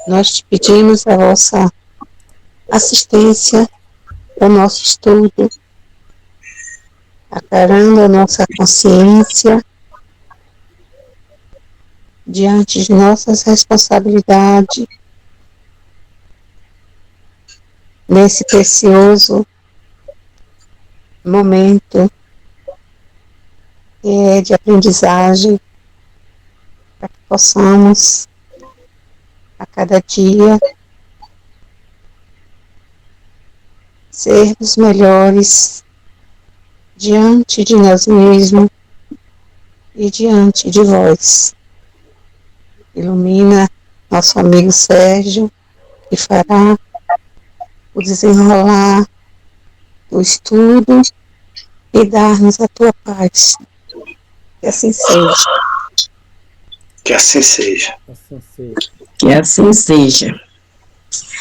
nós te pedimos a vossa assistência ao nosso estudo, aclarando a nossa consciência diante de nossas responsabilidades nesse precioso momento de aprendizagem, para que possamos a cada dia sermos melhores diante de nós mesmos e diante de vós. Ilumina nosso amigo Sérgio, que fará o desenrolar do estudo e dar-nos a tua paz. Que assim seja. Que assim seja. Assim seja. Que assim seja.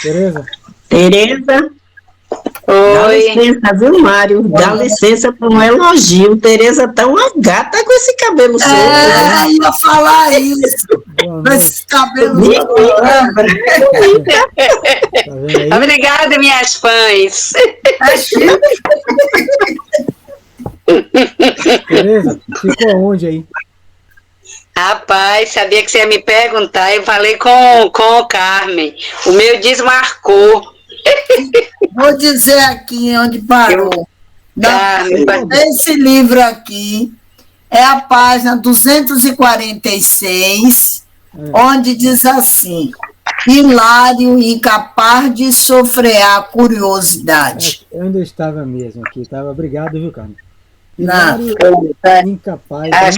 Tereza? Tereza? Dá Oi. licença, viu, Mário? Dá licença para um elogio. Tereza tá uma gata com esse cabelo solto. É, ia falar isso. Com esses cabelos. Tá vendo aí? Obrigada, minhas fãs. Tereza, ficou aonde aí? Rapaz, sabia que você ia me perguntar, eu falei com o Carmen. O meu desmarcou. Vou dizer aqui onde parou. Esse livro aqui é a página 246, onde diz assim: hilário, incapaz de sofrer a curiosidade. Eu ainda estava mesmo aqui. Obrigado, viu, Carmen? Não. Hilário, incapaz, né?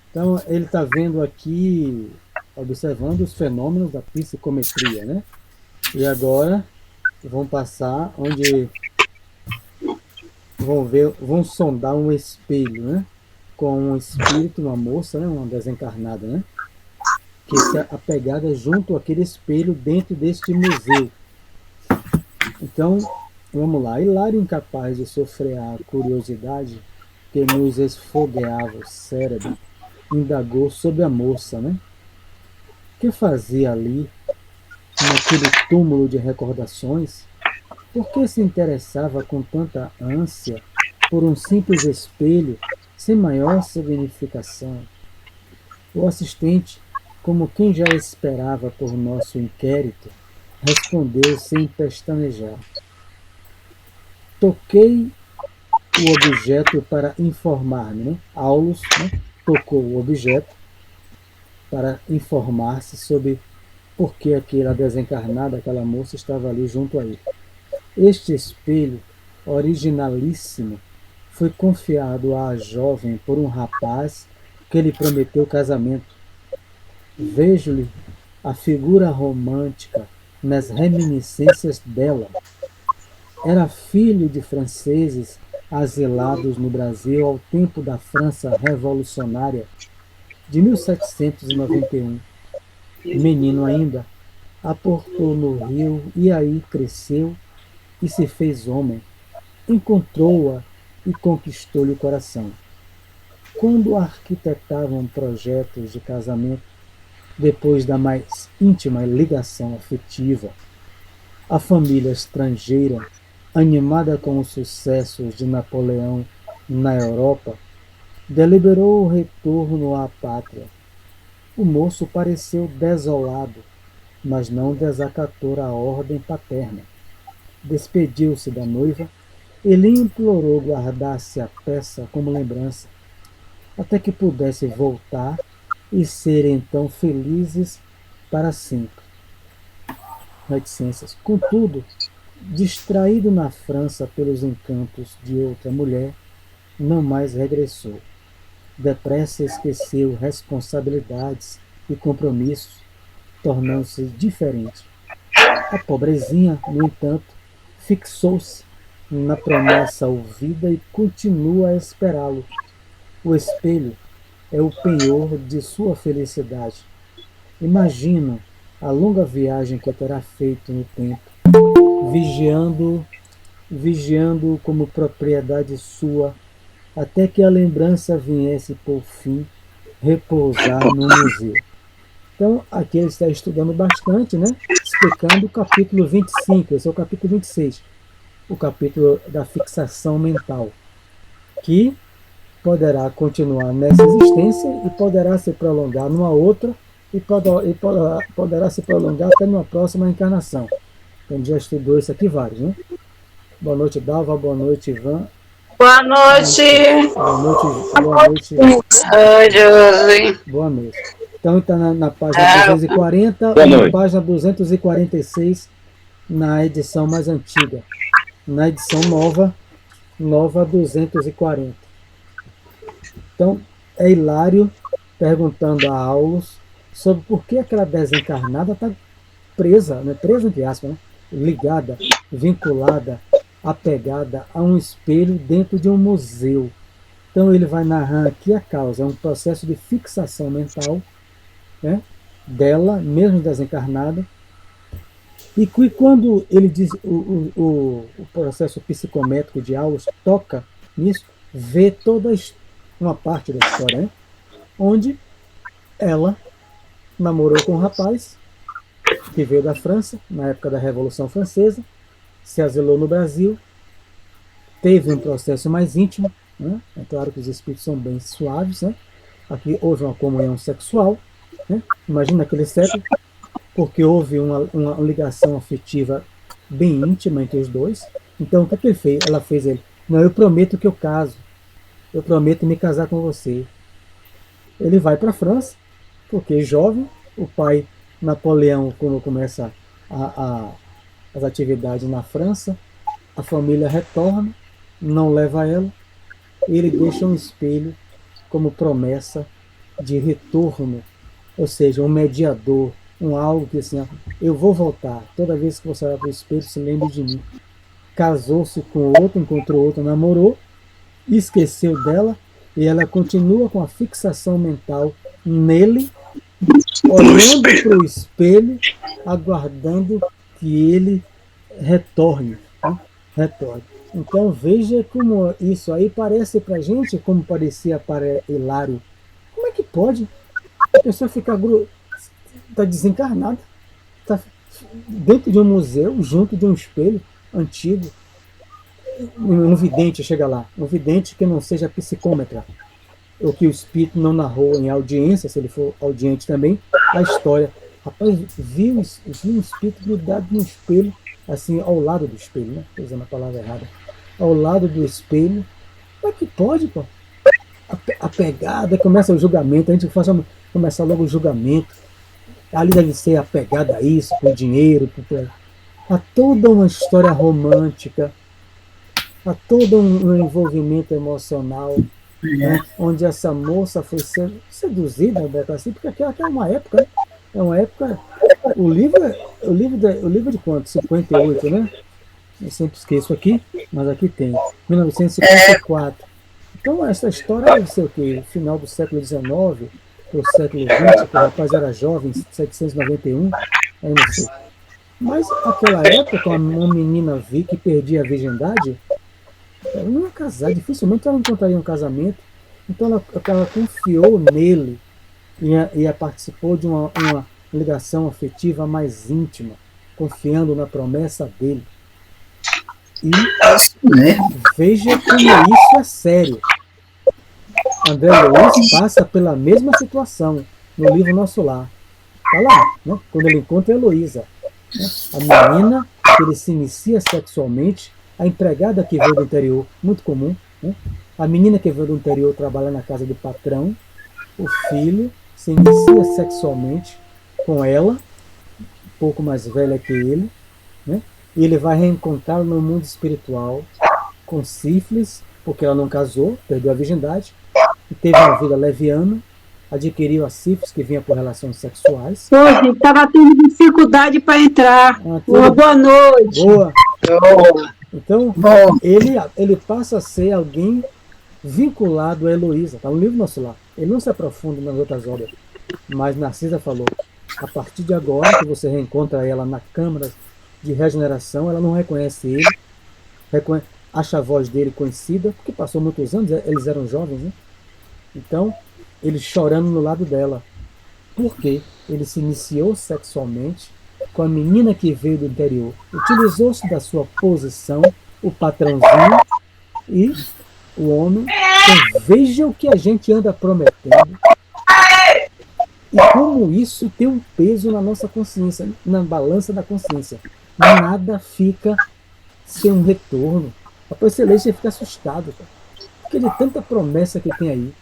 Então, ele está vendo aqui, observando os fenômenos da psicometria, né? E agora vão passar onde vão sondar um espelho, né? Com um espírito, uma moça, né? Uma desencarnada, né? Que está apegada junto àquele espelho dentro deste museu. Então, vamos lá. Hilário, incapaz de sofrer a curiosidade que nos esfogueava o cérebro, indagou sobre a moça, né? Que fazia ali, naquele túmulo de recordações? Por que se interessava com tanta ânsia por um simples espelho sem maior significação? O assistente, como quem já esperava por nosso inquérito, respondeu sem pestanejar. Toquei o objeto para informar-me, né? Aulus, né? Tocou o objeto para informar-se sobre por que aquela desencarnada, aquela moça, estava ali junto a ele. Este espelho, originalíssimo, foi confiado à jovem por um rapaz que lhe prometeu casamento. Vejo-lhe a figura romântica nas reminiscências dela. Era filho de franceses asilados no Brasil ao tempo da França revolucionária de 1791. Menino ainda, aportou no Rio e aí cresceu e se fez homem. Encontrou-a e conquistou-lhe o coração. Quando arquitetavam projetos de casamento, depois da mais íntima ligação afetiva, a família estrangeira, animada com os sucessos de Napoleão na Europa, deliberou o retorno à pátria. O moço pareceu desolado, mas não desacatou a ordem paterna. Despediu-se da noiva e lhe implorou guardasse a peça como lembrança, até que pudesse voltar e ser então felizes para sempre. Reticências. Contudo, distraído na França pelos encantos de outra mulher, não mais regressou. Depressa esqueceu responsabilidades e compromissos, tornando-se diferente. A pobrezinha, no entanto, fixou-se na promessa ouvida e continua a esperá-lo. O espelho é o penhor de sua felicidade. Imagino a longa viagem que terá feito no tempo, vigiando como propriedade sua, até que a lembrança viesse por fim repousar no museu. Então, aqui ele está estudando bastante, né? Explicando o capítulo 25, esse é o capítulo 26, o capítulo da fixação mental, que poderá continuar nessa existência e poderá se prolongar numa outra e poderá se prolongar até numa próxima encarnação. Então, já estudou isso aqui vários, né? Boa noite, Dalva. Boa noite, Ivan. Boa noite. Boa noite. Boa noite. Oi, Josi. Boa noite. Então está na página 240 Boa e na noite. página 246 na edição mais antiga. Na edição nova 240. Então, é Hilário perguntando a Aulus sobre por que aquela desencarnada está presa, né? Presa entre aspas, né? Ligada, vinculada, apegada a um espelho dentro de um museu. Então ele vai narrar aqui a causa, é um processo de fixação mental, né, dela, mesmo desencarnada, e quando ele diz o processo psicométrico de Aulus toca nisso, vê toda uma parte da história, né, onde ela namorou com um rapaz que veio da França, na época da Revolução Francesa, se asilou no Brasil, teve um processo mais íntimo, né? É claro que os espíritos são bem suaves, né? Aqui houve uma comunhão sexual, né? Imagina aquele século, porque houve uma ligação afetiva bem íntima entre os dois. Então o que ele fez? Ela fez ele, não, eu prometo que eu caso, eu prometo me casar com você. Ele vai para a França, porque jovem, o pai Napoleão, quando começa as atividades na França, a família retorna, não leva ela, ele deixa um espelho como promessa de retorno, ou seja, um mediador, algo que assim, eu vou voltar, toda vez que você olhar para o espelho, se lembre de mim. Casou-se com outro, encontrou outro, namorou, esqueceu dela, e ela continua com a fixação mental nele, olhando para o espelho, aguardando que ele retorne, né? Retorne. Então veja como isso aí parece para a gente, como parecia para Hilário. Como é que pode a pessoa ficar tá desencarnada, está dentro de um museu, junto de um espelho antigo? Um vidente chega lá, um vidente que não seja psicômetra, ou que o espírito não narrou em audiência, se ele for audiente também, a história. Rapaz, viu um espírito grudado no espelho, assim, ao lado do espelho, né? Estou usando a palavra errada. Ao lado do espelho. Como é que pode, pô? A pegada, começa o julgamento, a gente começa logo o julgamento. Ali deve ser apegada a isso, por dinheiro, há toda uma história romântica, há todo um envolvimento emocional, né, onde essa moça foi seduzida, assim, porque aquela é uma época, né? É uma época. O livro de quanto? 58, né? Eu sempre esqueço aqui, mas aqui tem. 1954. Então essa história deve ser o quê? Final do século XIX, do século XX, que o rapaz era jovem, 791, aí não sei. Mas naquela época, uma menina que perdia a virgindade, ela não ia casar, dificilmente ela encontraria um casamento. Então ela confiou nele e participou de uma ligação afetiva mais íntima, confiando na promessa dele. E veja como isso é sério. André Luiz passa pela mesma situação no livro Nosso Lar. Está lá, né? Quando ele encontra a Heloísa, né? A menina que ele se inicia sexualmente, a empregada que veio do interior, muito comum, né? A menina que veio do interior trabalha na casa do patrão, o filho se inicia sexualmente com ela, um pouco mais velha que ele, né? E ele vai reencontrá-la no mundo espiritual, com sífilis, porque ela não casou, perdeu a virgindade, e teve uma vida leviana, adquiriu a sífilis, que vinha por relações sexuais. Hoje estava tendo dificuldade para entrar. Boa noite. Boa. Então, ele passa a ser alguém vinculado a Heloísa. Está no livro Nosso Lar. Ele não se aprofunda nas outras obras, mas Narcisa falou, a partir de agora, que você reencontra ela na Câmara de Regeneração, ela não reconhece ele, acha a voz dele conhecida, porque passou muitos anos, eles eram jovens, né? Então, ele chorando no lado dela. porque ele se iniciou sexualmente com a menina que veio do interior. Utilizou-se da sua posição, o patrãozinho, e o homem. Então, veja o que a gente anda prometendo e como isso tem um peso na nossa consciência, na balança da consciência. Nada fica sem um retorno. Após você ler, você fica assustado, cara, porque de tanta promessa que tem aí.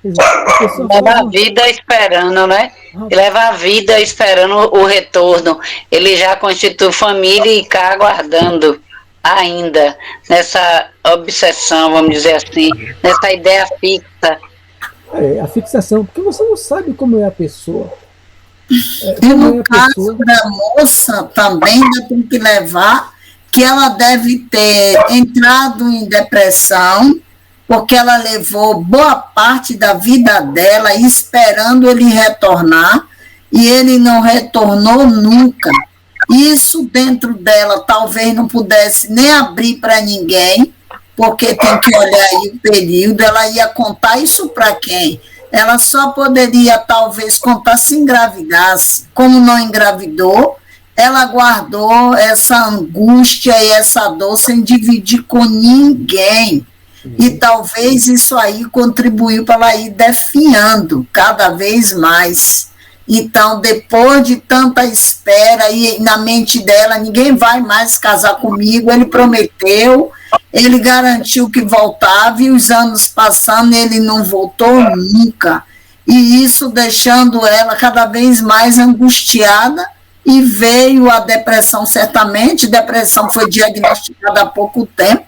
Quer dizer, a pessoa Leva a vida esperando, né? Leva a vida esperando o retorno. Ele já constitui família e cá aguardando ainda nessa obsessão, vamos dizer assim, nessa ideia fixa. A fixação, porque você não sabe como é a pessoa. E no caso da moça também ainda tem que levar que ela deve ter entrado em depressão, porque ela levou boa parte da vida dela esperando ele retornar, e ele não retornou nunca. Isso dentro dela talvez não pudesse nem abrir para ninguém, porque tem que olhar aí o período. Ela ia contar isso para quem? Ela só poderia talvez contar se engravidasse. Como não engravidou, ela guardou essa angústia e essa dor sem dividir com ninguém. E talvez isso aí contribuiu para ela ir definhando cada vez mais. Então, depois de tanta espera, e na mente dela, ninguém vai mais casar comigo, ele prometeu, ele garantiu que voltava, e os anos passando, ele não voltou nunca. E isso deixando ela cada vez mais angustiada, e veio a depressão, certamente. Depressão foi diagnosticada há pouco tempo.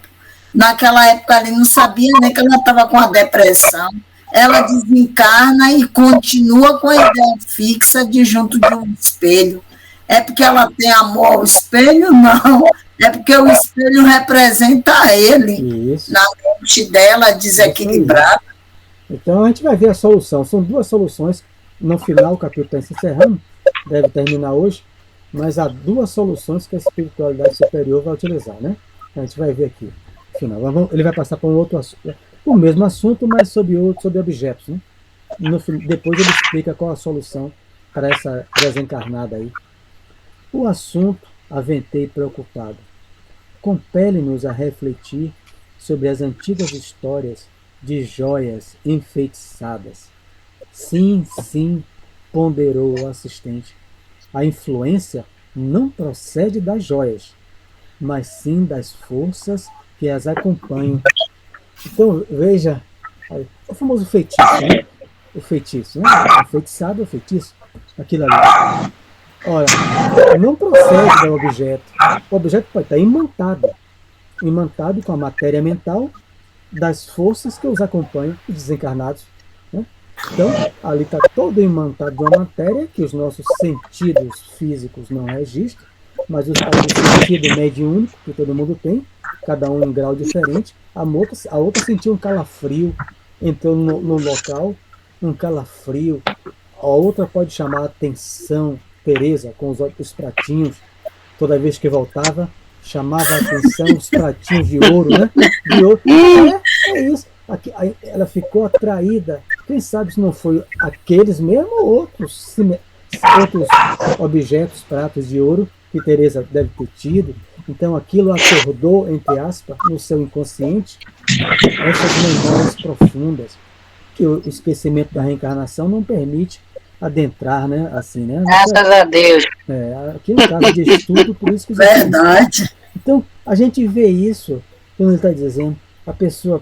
Naquela época, ele não sabia nem que ela estava com a depressão. Ela desencarna e continua com a ideia fixa de junto de um espelho. É porque ela tem amor ao espelho? Não. É porque o espelho representa ele. Isso. Na mente dela, desequilibrada. Então, a gente vai ver a solução. São duas soluções. No final, o capítulo está se encerrando. Deve terminar hoje. Mas há duas soluções que a espiritualidade superior vai utilizar, né? A gente vai ver aqui. No final, ele vai passar por um outro assunto. O mesmo assunto, mas sobre objetos, né? Depois ele explica qual a solução para essa desencarnada aí. O assunto, aventei preocupado, compele-nos a refletir sobre as antigas histórias de joias enfeitiçadas. Sim, sim, ponderou o assistente. A influência não procede das joias, mas sim das forças que as acompanham. Então, veja, o famoso feitiço, né? O feitiço, né? O feitiçado é o feitiço, aquilo ali. Ora, não procede do objeto. O objeto pode estar imantado com a matéria mental das forças que os acompanham, os desencarnados, né? Então, ali está todo imantado de uma matéria que os nossos sentidos físicos não registram, mas o sentido mediúnico que todo mundo tem, cada um em grau diferente. A outra sentiu um calafrio, entrou no local, um calafrio. A outra pode chamar a atenção, Teresa, com os pratinhos, toda vez que voltava, chamava a atenção os pratinhos de ouro, né? De ouro. É isso. Ela ficou atraída. Quem sabe se não foi aqueles mesmo ou outros objetos, pratos de ouro, que Teresa deve ter tido. Então aquilo acordou, entre aspas, no seu inconsciente essas memórias profundas que o esquecimento da reencarnação não permite adentrar, né? Assim, né? Graças a Deus. Aqui no caso de estudo, por isso que verdade. Então a gente vê isso quando ele está dizendo, a pessoa,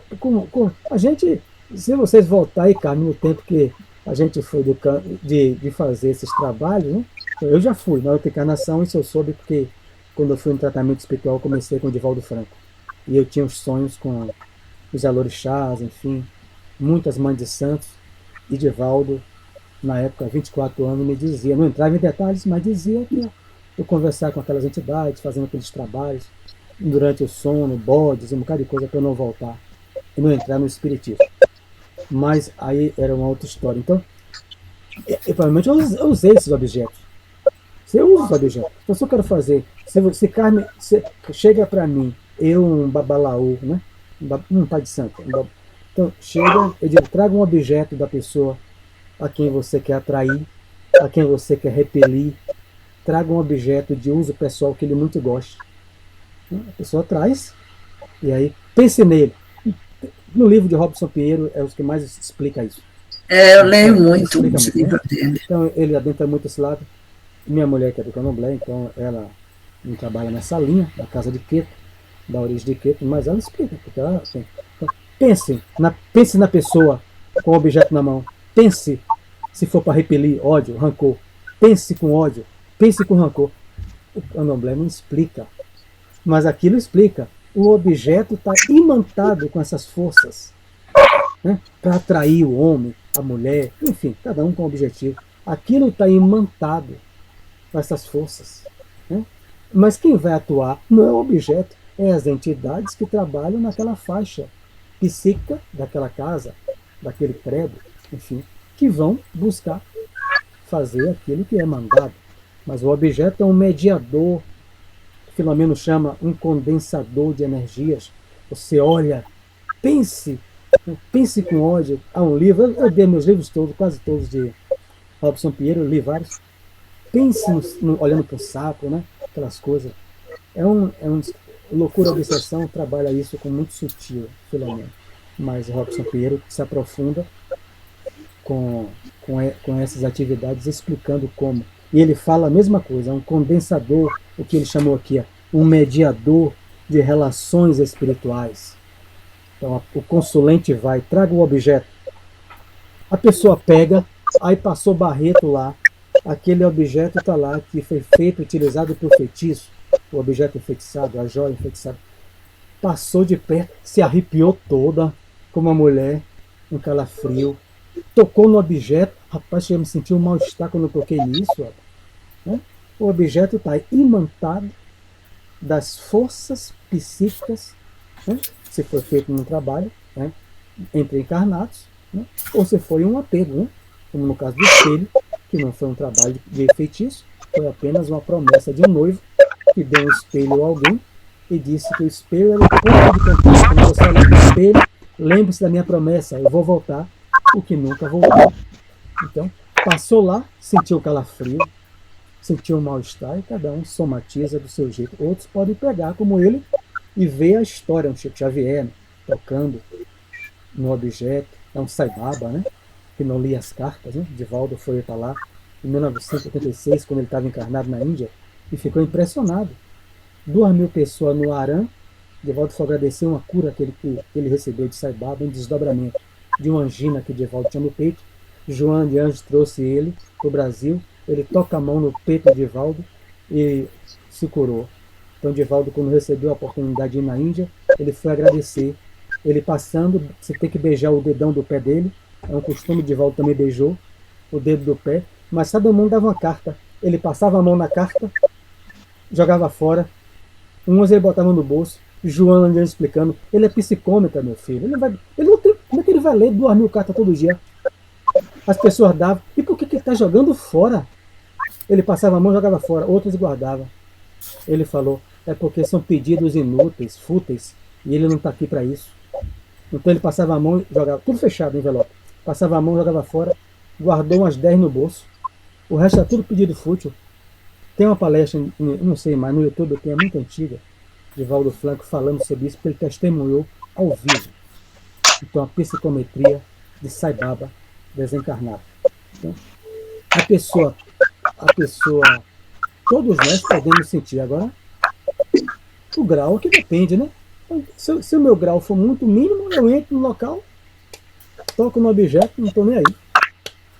a gente, se vocês voltarem, Carmen, no tempo que a gente foi de fazer esses trabalhos, né? Eu já fui na outra encarnação, isso eu soube porque quando eu fui no tratamento espiritual, eu comecei com o Divaldo Franco. E eu tinha os sonhos com os alorixás, enfim, muitas mães de santos. E Divaldo, na época, 24 anos, me dizia, não entrava em detalhes, mas dizia que eu conversar com aquelas entidades, fazendo aqueles trabalhos, durante o sono, bodes, um bocado de coisa para eu não voltar e não entrar no espiritismo. Mas aí era uma outra história. Então, provavelmente eu usei esses objetos. Eu uso os objetos. Então, se eu quero fazer, se Carmen chega para mim, um babalaú, né? Um pai de santo. Então, chega, eu digo, traga um objeto da pessoa a quem você quer atrair, a quem você quer repelir, traga um objeto de uso pessoal que ele muito goste. A pessoa traz, e aí pense nele. No livro de Robson Pinheiro é os que mais explica isso. Eu leio muito os livros dele. Então ele adentra muito esse lado. Minha mulher que é do Candomblé, então ela não trabalha nessa linha, da casa de Queto, da origem de Queto, mas ela explica, porque ela tem. Então, pense na pessoa com o objeto na mão. Pense, se for para repelir ódio, rancor. Pense com ódio, pense com rancor. O Candomblé não explica, mas aquilo explica. O objeto está imantado com essas forças, né, para atrair o homem, a mulher, enfim, cada um com um objetivo. Aquilo está imantado com essas forças. Né? Mas quem vai atuar não é o objeto, é as entidades que trabalham naquela faixa psíquica daquela casa, daquele credo, enfim, que vão buscar fazer aquilo que é mandado. Mas o objeto é um mediador, Filomeno chama um condensador de energias. Você olha, pense com ódio. Há um livro, eu dei meus livros todos, quase todos de Robson Pinheiro, eu li vários. Pense olhando para o sapo, né? Aquelas coisas. Loucura Obsessão trabalha isso com muito sutil, Filomeno. Mas Robson Pinheiro se aprofunda com essas atividades, explicando como. E ele fala a mesma coisa, é um condensador, o que ele chamou aqui, um mediador de relações espirituais. Então o consulente vai, traga o objeto. A pessoa pega, aí passou Barreto lá, aquele objeto está lá, que foi feito, utilizado por feitiço, o objeto enfeitiçado, a joia enfeitiçada. Passou de perto, se arrepiou toda, como uma mulher, um calafrio. Tocou no objeto, rapaz, eu me senti um mal-estar quando eu toquei nisso. Né? O objeto está imantado das forças psíquicas, né? Se foi feito num trabalho, né? Entre encarnados, né? Ou se foi um apego, né? Como no caso do espelho, que não foi um trabalho de feitiço, foi apenas uma promessa de um noivo que deu um espelho a alguém e disse que o espelho era o ponto de contato. Quando você olha para o espelho, lembre-se da minha promessa, eu vou voltar, o que nunca voltou. Então, passou lá, sentiu calafrio, sentiu um mal-estar, e cada um somatiza do seu jeito. Outros podem pegar como ele e ver a história, um Chico Xavier, né, tocando no objeto, é um Saibaba, né, que não lia as cartas, né? Divaldo foi para lá em 1986, quando ele estava encarnado na Índia, e ficou impressionado. 2.000 pessoas no Arã, Divaldo foi agradecer uma cura que ele recebeu de Saibaba, em desdobramento de uma angina que Divaldo tinha no peito. João de Anjos trouxe ele para o Brasil, ele toca a mão no peito de Divaldo e se curou. Então Divaldo, quando recebeu a oportunidade de ir na Índia, ele foi agradecer. Ele passando, você tem que beijar o dedão do pé dele, é um costume, Divaldo também beijou o dedo do pé, mas cada mão dava uma carta. Ele passava a mão na carta, jogava fora, umas ele botava no bolso. João andando explicando, ele é psicômetra, meu filho, ele não tem, como é que ele vai ler 2.000 cartas todo dia? As pessoas davam, e por que ele está jogando fora? Ele passava a mão e jogava fora, outros guardavam. Ele falou, é porque são pedidos inúteis, fúteis, e ele não está aqui para isso. Então ele passava a mão e jogava, tudo fechado, envelope. Passava a mão e jogava fora, guardou umas 10 no bolso. O resto é tudo pedido fútil. Tem uma palestra, não sei mais, no YouTube, que é muito antiga, de Valdo Franco, falando sobre isso, porque ele testemunhou ao vivo. Então a psicometria de Saibaba desencarnado. Então, a pessoa, todos nós podemos sentir. Agora, o grau que depende, né? Se o meu grau for muito mínimo, eu entro no local, toco no objeto, não estou nem aí. Não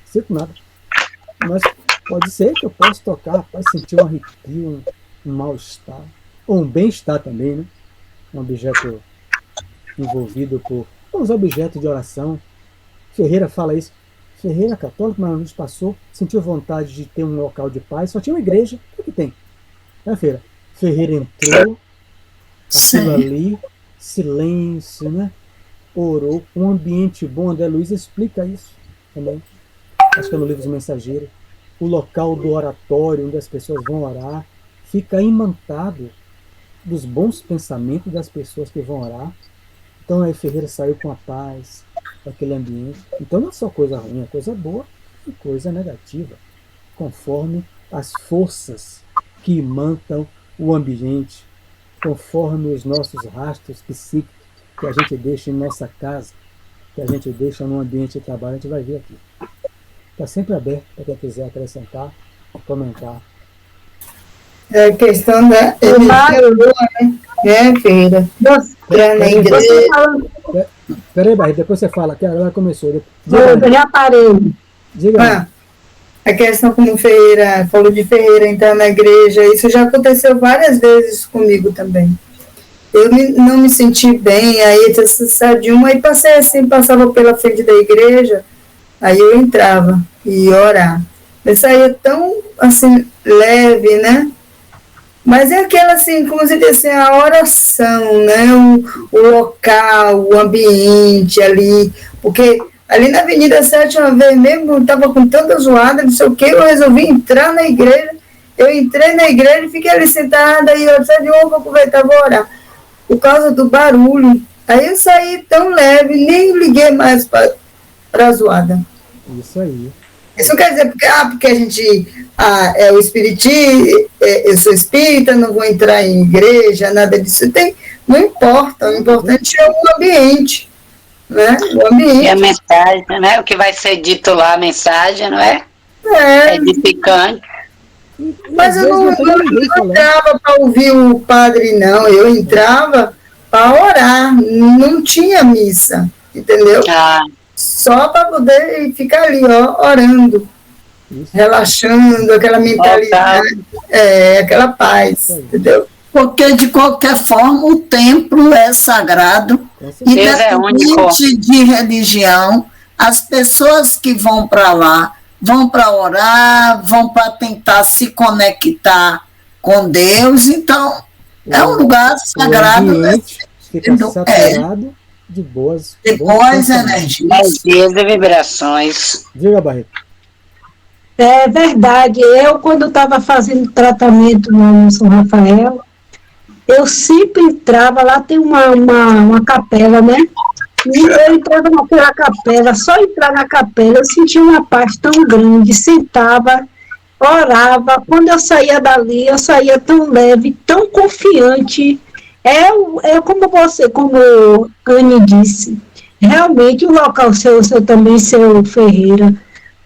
sinto nada. Mas pode ser que eu possa tocar, rapaz, sentir um arrepio, um mal-estar, ou um bem-estar também, né? Um objeto envolvido por uns objetos de oração. Ferreira fala isso. Ferreira católico, mas nos passou, sentiu vontade de ter um local de paz, só tinha uma igreja, o que tem? Né, Feira? Ferreira entrou, aquilo ali, silêncio, né? Orou, um ambiente bom. André Luiz explica isso também, acho que é no livro do Mensageiro. O local do oratório, onde as pessoas vão orar, fica imantado dos bons pensamentos das pessoas que vão orar. Então aí Ferreira saiu com a paz daquele ambiente. Então não é só coisa ruim, é coisa boa e coisa negativa. conforme as forças que imantam o ambiente, conforme os nossos rastros psíquicos que a gente deixa em nossa casa, que a gente deixa no ambiente de trabalho, a gente vai ver aqui. Está sempre aberto para quem quiser acrescentar, comentar. É a questão da energia, né, Feira? Peraí, Barreto, depois você fala, que agora começou. Eu já parei. Diga. A questão como Ferreira, falou de Ferreira entrar na igreja, isso já aconteceu várias vezes comigo também. Eu não me senti bem, aí saí de uma, aí passei assim, passava pela frente da igreja, aí eu entrava e ia orar. Eu saía tão, assim, leve, né? Mas é aquela, assim, como se disse, a oração, né? O local, o ambiente ali, porque ali na Avenida 7, uma vez mesmo, eu estava com tanta zoada, não sei o que, eu resolvi entrar na igreja, eu entrei na igreja e fiquei ali sentada, e eu saí de uma, vou aproveitar, vou orar, por causa do barulho. Aí eu saí tão leve, nem liguei mais para a zoada. Isso aí. Isso quer dizer, porque a gente é o espiritismo, eu sou espírita, não vou entrar em igreja, nada disso. Não importa, o importante é o ambiente. Né? O ambiente. E a mensagem, né? O que vai ser dito lá, a mensagem, não é? É edificante. Mas eu não entrava para ouvir o padre, não. Eu entrava para orar. Não tinha missa, entendeu? Só para poder ficar ali, ó, orando, relaxando, aquela mentalidade, aquela paz, entendeu? Porque, de qualquer forma, o templo é sagrado, independente de religião, as pessoas que vão para lá vão para orar, vão para tentar se conectar com Deus, então é um lugar sagrado. Fica saturado de boas energias e vibrações. Diga, Barreto. É verdade. Eu, quando estava fazendo tratamento no São Rafael, eu sempre entrava, lá tem uma capela, né? E eu entrava naquela capela, só entrar na capela, eu sentia uma paz tão grande, sentava, orava. Quando eu saía dali, eu saía tão leve, tão confiante. É como você, como Anne disse, realmente o local seu também, seu Ferreira,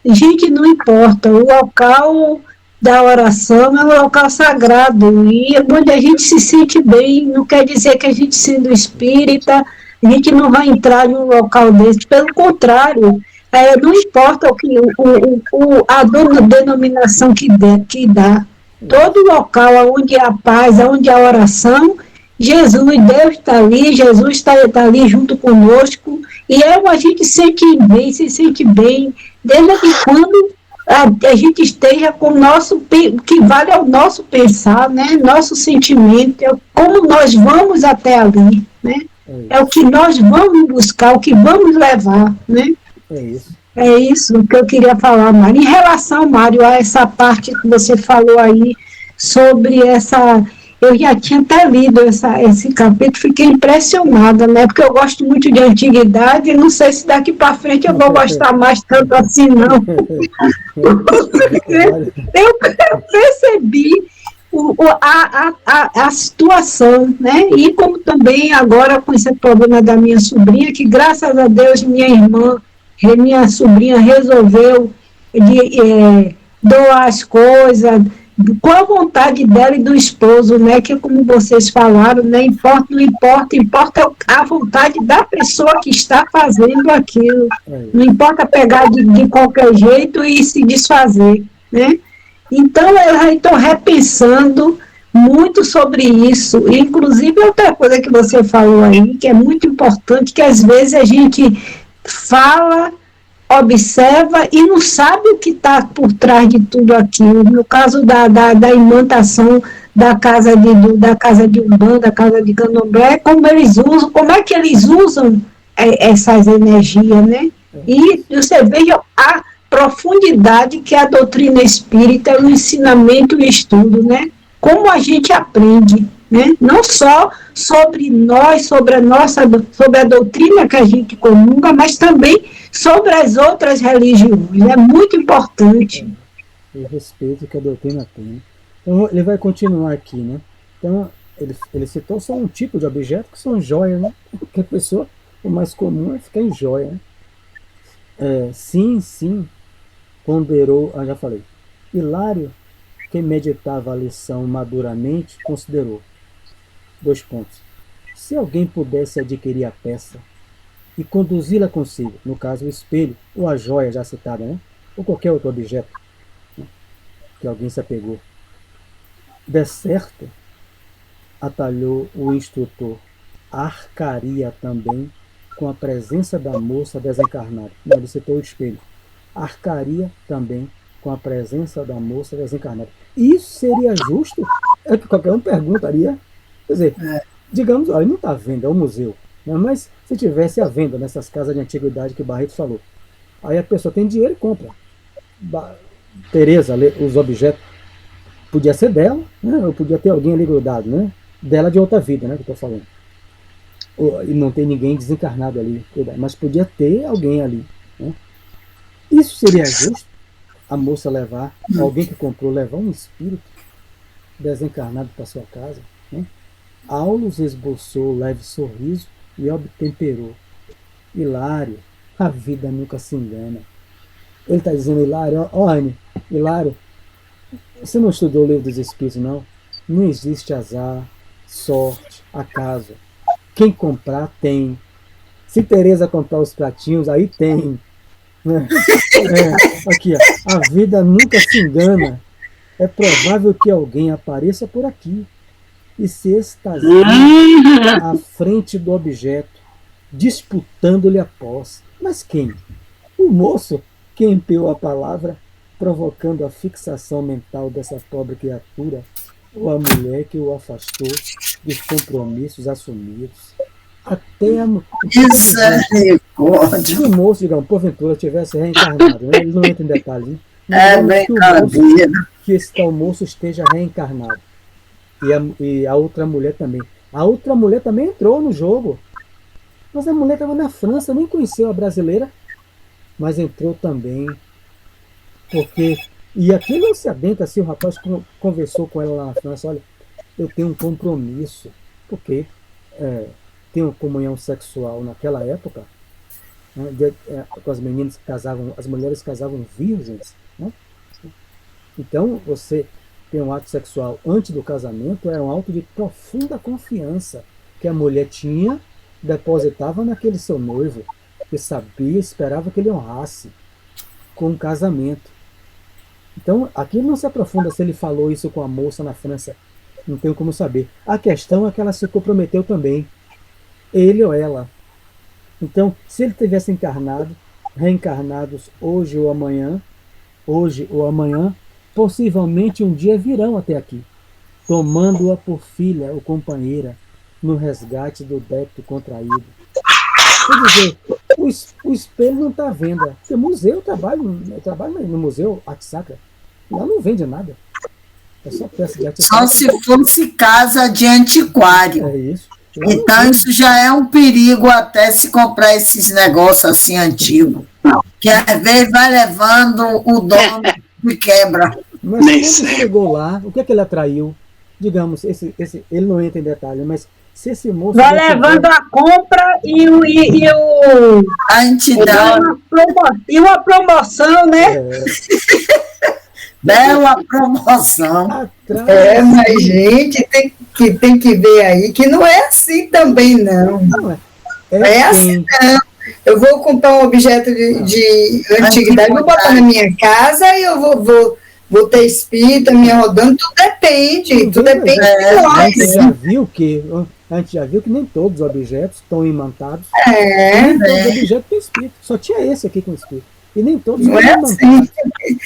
gente, não importa, o local da oração é um local sagrado, e onde a gente se sente bem, não quer dizer que a gente, sendo espírita, a gente não vai entrar em um local desse, pelo contrário, não importa o que a denominação que dá, todo local onde há paz, onde há oração, Jesus, Deus está ali, Jesus está ali junto conosco, e a gente se sente bem, desde quando a gente esteja com o nosso, que vale ao nosso pensar, né? Nosso sentimento, como nós vamos até ali, né? É o que nós vamos buscar, o que vamos levar, né? É isso que eu queria falar, Mário. Em relação, Mário, a essa parte que você falou aí, sobre essa... Eu já tinha até lido esse capítulo, fiquei impressionada, né? Porque eu gosto muito de antiguidade, e não sei se daqui para frente eu vou gostar mais tanto assim, não. eu percebi a situação, né? E como também agora com esse problema da minha sobrinha, que graças a Deus minha sobrinha resolveu doar as coisas, com a vontade dela e do esposo, né, que como vocês falaram, né, não importa a vontade da pessoa que está fazendo aquilo, não importa pegar de qualquer jeito e se desfazer, né, então eu estou repensando muito sobre isso, e inclusive outra coisa que você falou aí, que é muito importante, que às vezes a gente fala, observa e não sabe o que está por trás de tudo aquilo. No caso da imantação da casa de Umbanda, da casa de Candomblé, como é que eles usam essas energias, né? E você veja a profundidade que a doutrina espírita, o ensinamento e o estudo, né? Como a gente aprende, né? Não só sobre nós, sobre a doutrina que a gente comunga, mas também sobre as outras religiões. É muito importante. e respeito que a doutrina tem. Então, ele vai continuar aqui, né? Então, ele citou só um tipo de objeto, que são joias, né? Porque a pessoa, o mais comum é ficar em joia, né? Sim, ponderou, já falei. Hilário, que meditava a lição maduramente, considerou. 2 pontos. Se alguém pudesse adquirir a peça e conduzi-la consigo, no caso o espelho, ou a joia já citada, né? Ou qualquer outro objeto, né? Que alguém se apegou, de certo, atalhou o instrutor, arcaria também com a presença da moça desencarnada. Não, ele citou o espelho. Arcaria também com a presença da moça desencarnada. Isso seria justo? É que qualquer um perguntaria. Quer dizer, digamos, ele não está à venda, é um museu, né? Mas se tivesse à venda nessas casas de antiguidade que Barreto falou, aí a pessoa tem dinheiro e compra. Tereza, os objetos, podia ser dela, né? Ou podia ter alguém ali grudado, né? Dela de outra vida, né? Que eu estou falando. E não tem ninguém desencarnado ali, mas podia ter alguém ali, né? Isso seria justo? A moça levar, alguém que comprou, levar um espírito desencarnado para sua casa, né? Aulus esboçou leve sorriso e obtemperou. Hilário, a vida nunca se engana. Ele está dizendo, Hilário, Anne, Hilário, você não estudou o livro dos Espíritos, não? Não existe azar, sorte, acaso. Quem comprar, tem. Se Tereza comprar os pratinhos, aí tem. Aqui, ó, a vida nunca se engana. É provável que alguém apareça por aqui e se extasie à frente do objeto, disputando-lhe a posse. Mas quem? O moço que empenhou a palavra, provocando a fixação mental dessa pobre criatura, ou a mulher que o afastou dos compromissos assumidos. Até a se o moço, digamos, porventura tivesse reencarnado, né? Ele não entra em detalhes, né? Que esse tal moço esteja reencarnado. E a outra mulher também. A outra mulher também entrou no jogo. Mas a mulher estava na França, nem conheceu a brasileira, mas entrou também. Porque. E aqui não se adentra assim, o rapaz conversou com ela lá na França, olha, eu tenho um compromisso, porque tem uma comunhão sexual naquela época, né, com as meninas que casavam, as mulheres casavam virgens, né? Então você tem um ato sexual antes do casamento, é um ato de profunda confiança que a mulher tinha, depositava naquele seu noivo, que sabia, esperava que ele honrasse com o casamento. Então, aqui não se aprofunda se ele falou isso com a moça na França. Não tenho como saber. A questão é que ela se comprometeu também. Ele ou ela. Então, se ele tivesse reencarnados hoje ou amanhã, possivelmente um dia virão até aqui, tomando-a por filha ou companheira, no resgate do débito contraído. Quer dizer, o espelho não está à venda. Porque museu, eu trabalho no museu Arte Sacra. Lá não vende nada. É só peça de arte sacra. Só se fosse casa de antiquário. É isso. Então isso já é um perigo até se comprar esses negócios assim antigos. Que às vezes vai levando o dono e quebra. Mas quando chegou lá, o que é que ele atraiu? Digamos, ele não entra em detalhe, mas se esse moço... Vai levando a compra e a entidade. E uma promoção, né? Bela promoção. Mas gente, tem que ver aí que não é assim também, não. Não é assim, não. Eu vou comprar um objeto de antiguidade, vou botar na minha casa e eu vou ter espírita, me rodando, tudo depende. Tudo depende de nós. A gente já viu que nem todos os objetos estão imantados. Nem todos os objetos têm espírito. Só tinha esse aqui com espírito. E nem todos não é assim.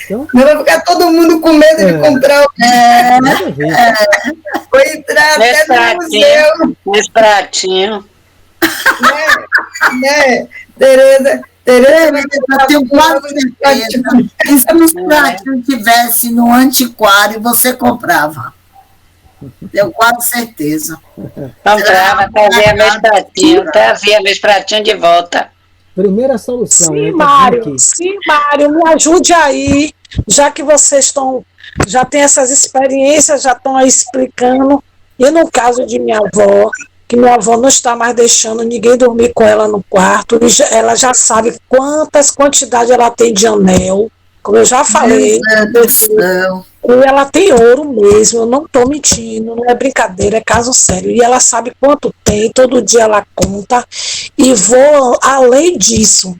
Então, não vai ficar todo mundo com medo de comprar o vou entrar até no museu. Nesse pratinho. Né? Tereza, eu tenho quase certeza. E se os pratinhos tivesse no antiquário, você comprava. Tenho quase certeza. Comprava, trazia meus pratinhos de volta. Primeira solução. Sim, Mário, me ajude aí. já que vocês já têm essas experiências, já estão aí explicando, e no caso de minha avó, que minha avó não está mais deixando ninguém dormir com ela no quarto, ela já sabe quantidade ela tem de anel, como eu já falei, e ela tem ouro mesmo, eu não estou mentindo, não é brincadeira, é caso sério, e ela sabe quanto tem, todo dia ela conta, e vou além disso,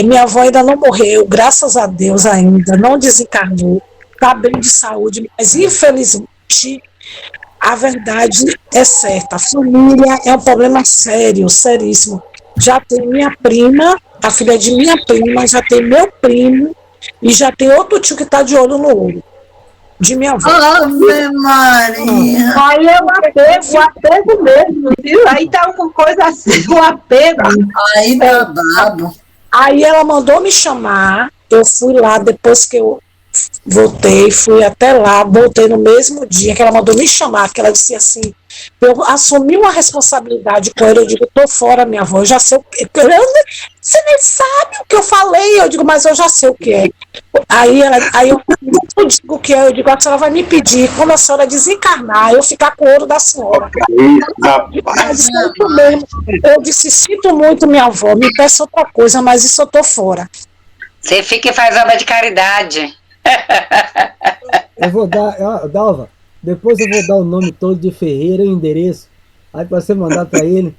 minha avó ainda não morreu, graças a Deus ainda, não desencarnou, está bem de saúde, mas infelizmente a verdade é certa, a família é um problema sério, seríssimo. Já tem minha prima, a filha de minha prima, já tem meu primo, e já tem outro tio que está de olho no ouro, de minha avó. Ave Maria! Aí é o apego mesmo, viu? Aí tá uma coisa assim, o apego. Aí tá brabo. Aí ela mandou me chamar, eu fui lá, depois que eu voltei, fui até lá, voltei no mesmo dia que ela mandou me chamar, que ela disse assim, eu assumi uma responsabilidade com ele, eu digo, tô fora, minha avó, eu já sei o que, você nem sabe o que eu falei, eu digo, mas eu já sei o que é. Aí eu digo o que é, eu digo, a senhora vai me pedir, quando a senhora desencarnar, eu ficar com o ouro da senhora. Eu disse, sinto muito, minha avó, me peça outra coisa, mas isso eu tô fora. Você fica e faz obra de caridade. Eu vou dar, Dalva, depois eu vou dar o nome todo de Ferreira e o endereço, aí para você mandar para ele,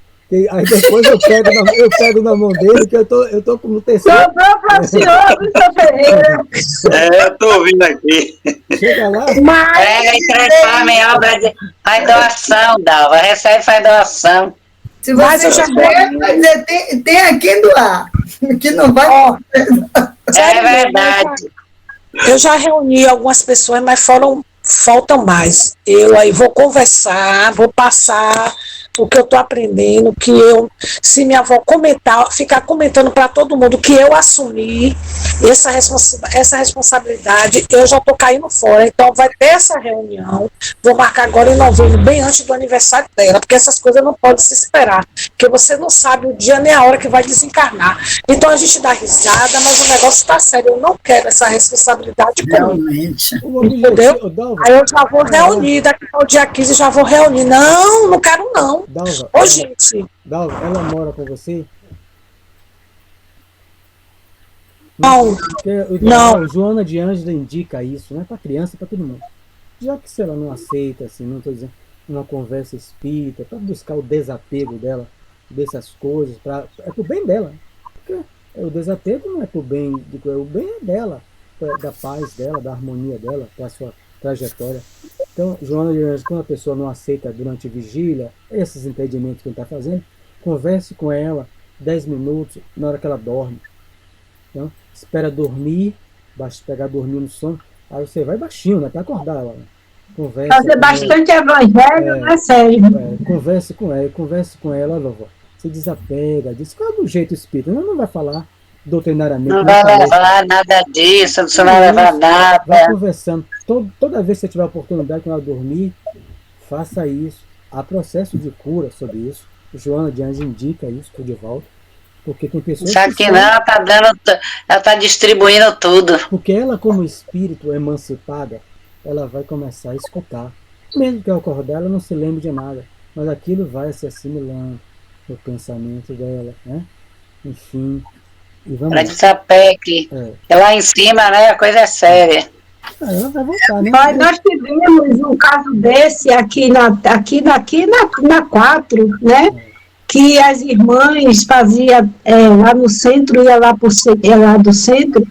aí depois eu pego na mão dele, que eu tô como terceiro. Sobrou para o senhor, Mr. Ferreira. Eu tô ouvindo aqui. Chega lá. E transforma em obra de... Faz doação, Dalva, recebe e faz doação. Se você quiser, vai dizer, tem a quem doar, que não vai... É verdade. Eu já reuni algumas pessoas, mas faltam mais. Eu aí vou conversar, vou passar o que eu estou aprendendo, que se minha avó ficar comentando para todo mundo que eu assumi essa responsabilidade, eu já estou caindo fora. Então vai ter essa reunião, vou marcar agora em novembro, bem antes do aniversário dela, porque essas coisas não podem se esperar, porque você não sabe o dia nem a hora que vai desencarnar. Então a gente dá risada, mas o negócio está sério, eu não quero essa responsabilidade realmente. Entendeu? Aí eu já vou reunir, daqui ao dia 15 já vou reunir. Não quero não. Dalva, Ô, gente. Dalva, ela mora com você? Não. Joana de Ângela indica isso, não é para criança, é para todo mundo. Já que se ela não aceita, assim, não estou dizendo, uma conversa espírita, para buscar o desapego dela, dessas coisas, é pro bem dela. Porque o desapego não é pro bem, o bem é dela, da paz dela, da harmonia dela, para a sua trajetória. Então, Joana de Ângela, quando a pessoa não aceita durante a vigília, esses entendimentos que ele está fazendo, converse com ela 10 minutos na hora que ela dorme. Então, espera dormir, basta pegar dormir no sono, aí você vai baixinho, né, para acordar ela. Converse fazer bastante evangelho, né, Sérgio? Converse com ela, vovó. Se desapega, diz qual é do jeito espírita. Não vai falar doutrinariamente. Não vai levar nada disso, não vai levar nada. Vai conversando. Toda vez que você tiver a oportunidade, quando ela dormir, faça isso. Há processo de cura sobre isso. Joana de Ângela indica isso por de volta. Porque tem pessoas que não, ela tá distribuindo tudo. Porque ela, como espírito emancipada, ela vai começar a escutar. Mesmo que ao acordar ela não se lembre de nada, mas aquilo vai se assimilando no pensamento dela, né? Enfim. E vamos ela desapegue. Lá em cima, né? A coisa é séria. Ela vai voltar, né? Mas nós tivemos um caso desse aqui na 4, né? Que as irmãs faziam lá no centro, ia lá do centro,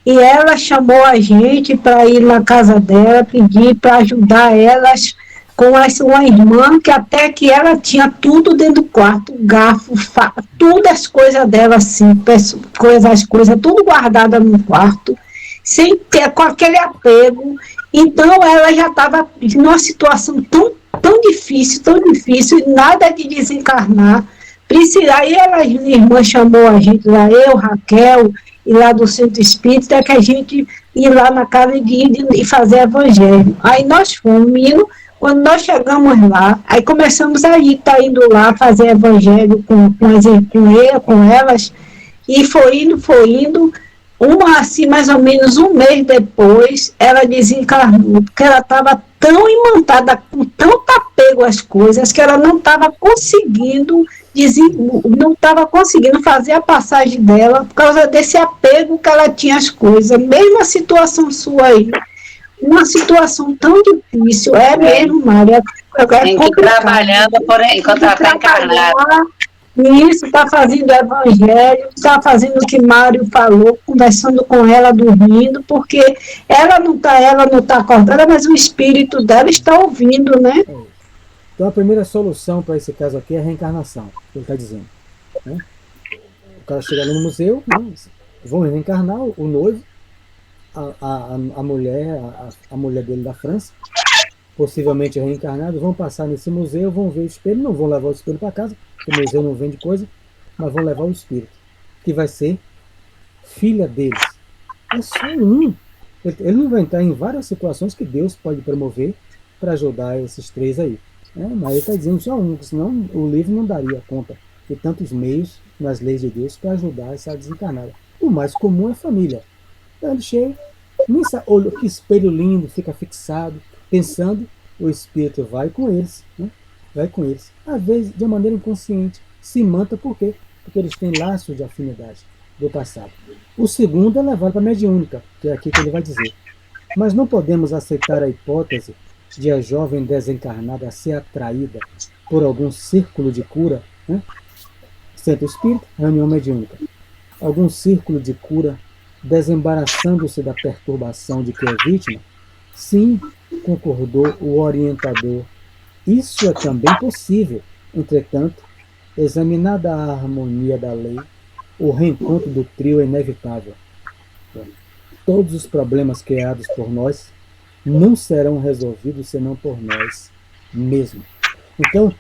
e ela chamou a gente para ir na casa dela, pedir para ajudar elas com uma irmã que até que ela tinha tudo dentro do quarto, garfo, tudo as coisas dela assim, as coisas tudo guardada no quarto, sem ter, com aquele apego. Então ela já estava numa situação tão difícil, e nada de desencarnar. Aí a irmã chamou a gente lá, eu, Raquel, e lá do Centro Espírita, que a gente ia lá na casa e fazer evangelho. Aí nós fomos indo, quando nós chegamos lá, aí começamos a ir, indo lá fazer evangelho com elas, e foi indo, assim, mais ou menos um mês depois, ela desencarnou, porque ela estava tão imantada, com tanto apego às coisas, que ela não estava conseguindo fazer a passagem dela, por causa desse apego que ela tinha às coisas. Mesmo a situação sua aí, uma situação tão difícil, mesmo, Mária. Tem que ir trabalhando enquanto ela está encarnada. Isso, está fazendo evangelho, está fazendo o que Mário falou, conversando com ela, dormindo, porque ela não está acordada, mas o espírito dela está ouvindo, né? Então a primeira solução para esse caso aqui é a reencarnação, que ele está dizendo. Né? O cara chega ali no museu, né? Vão reencarnar o noivo, a mulher dele da França, possivelmente reencarnado, vão passar nesse museu, vão ver o espelho, não vão levar o espelho para casa, porque o museu não vende coisa, mas vão levar o espírito, que vai ser filha deles. É só um. Ele não vai entrar em várias situações que Deus pode promover para ajudar esses três aí. Mas ele está dizendo só um, senão o livro não daria conta de tantos meios nas leis de Deus para ajudar essa desencarnada. O mais comum é a família. Então ele chega, olha que espelho lindo, fica fixado, pensando, o espírito vai com eles, né? Vai com eles. Às vezes, de maneira inconsciente, se manta, por quê? Porque eles têm laços de afinidade do passado. O segundo é levado para a mediúnica, que é aqui que ele vai dizer. Mas não podemos aceitar a hipótese de a jovem desencarnada ser atraída por algum círculo de cura, né? Centro espírita, reunião mediúnica. Algum círculo de cura, desembaraçando-se da perturbação de que é vítima. Sim, concordou o orientador. Isso é também possível. Entretanto, examinada a harmonia da lei, o reencontro do trio é inevitável. Todos os problemas criados por nós não serão resolvidos senão por nós mesmos. Então,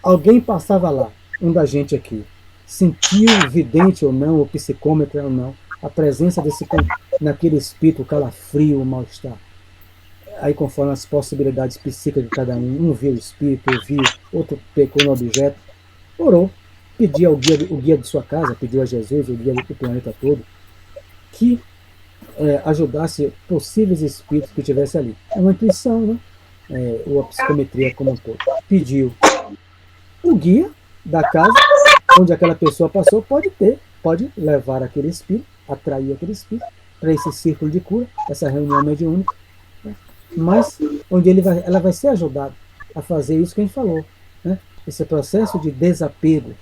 alguém passava lá, um da gente aqui, sentiu vidente ou não, ou psicômetra ou não, a presença naquele espírito, o calafrio, o mal-estar. Aí, conforme as possibilidades psíquicas de cada um viu o espírito, ouviu, outro pecou no objeto, orou, pediu o guia de sua casa, pediu a Jesus, o guia do planeta todo, que ajudasse possíveis espíritos que estivessem ali. É uma intuição, né? Ou a psicometria como um todo. Pediu o guia da casa, onde aquela pessoa passou, pode levar aquele espírito, atrair aquele espírito, para esse círculo de cura, essa reunião mediúnica, mas onde ela vai ser ajudada a fazer isso que a gente falou, né? Esse processo de desapego,